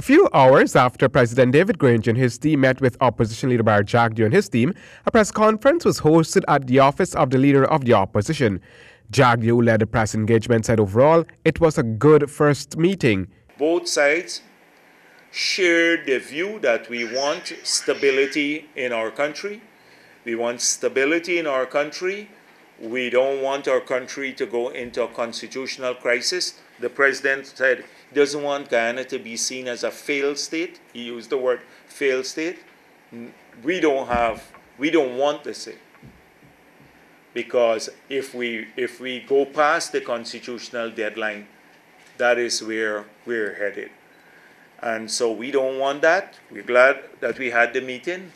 A few hours after President David Grange and his team met with opposition leader Jagdeo and his team, a press conference was hosted at the office of the leader of the opposition. Jagdeo, who led the press engagement, said overall it was a good first meeting. Both sides shared the view that we want stability in our country. We want stability in our country. We don't want our country to go into a constitutional crisis. The president said he doesn't want Guyana to be seen as a failed state. He used the word failed state. We don't want to say. Because if we go past the constitutional deadline, that is where we're headed. And so we don't want that. We're glad that we had the meeting,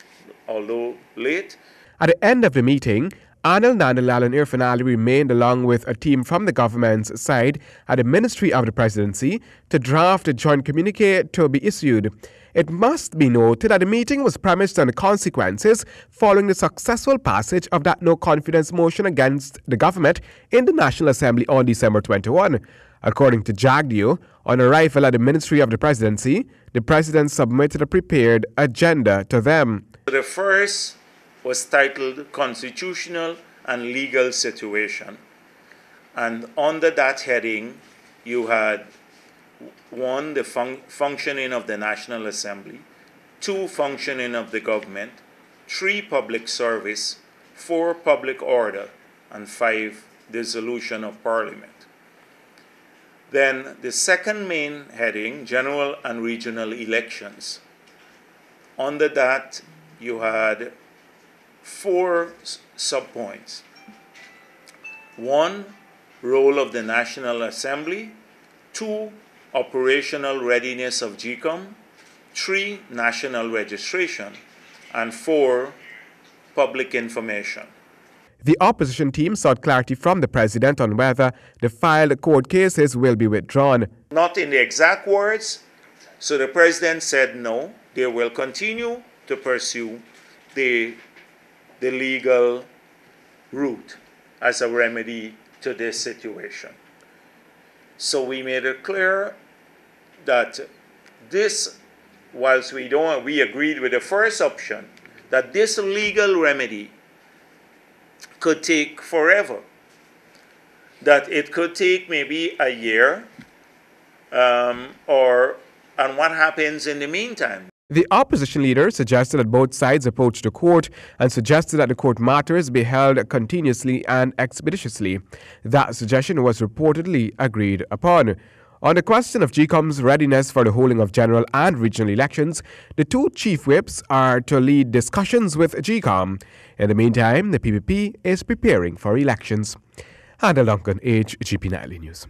although late. At the end of the meeting, Anil Nandalal and Irfan Ali remained along with a team from the government's side at the Ministry of the Presidency to draft a joint communique to be issued. It must be noted that the meeting was premised on the consequences following the successful passage of that no-confidence motion against the government in the National Assembly on December 21. According to Jagdeo, on arrival at the Ministry of the Presidency, the President submitted a prepared agenda to them. The first was titled Constitutional and Legal Situation. And under that heading, you had 1, the functioning of the National Assembly, 2, functioning of the government, 3, public service, 4, public order, and 5, dissolution of Parliament. Then the second main heading, General and Regional Elections. Under that, you had 4 subpoints. 1, role of the National Assembly. 2, operational readiness of GCOM. 3, national registration. And 4, public information. The opposition team sought clarity from the president on whether the filed court cases will be withdrawn. Not in the exact words, so the president said no, they will continue to pursue the legal route as a remedy to this situation. So we made it clear that this, whilst we agreed with the first option, that this legal remedy could take forever, that it could take maybe a year, and what happens in the meantime. The opposition leader suggested that both sides approach the court and suggested that the court matters be held continuously and expeditiously. That suggestion was reportedly agreed upon. On the question of GCOM's readiness for the holding of general and regional elections, the 2 chief whips are to lead discussions with GCOM. In the meantime, the PPP is preparing for elections. Handel Duncan, HGP Nightly News.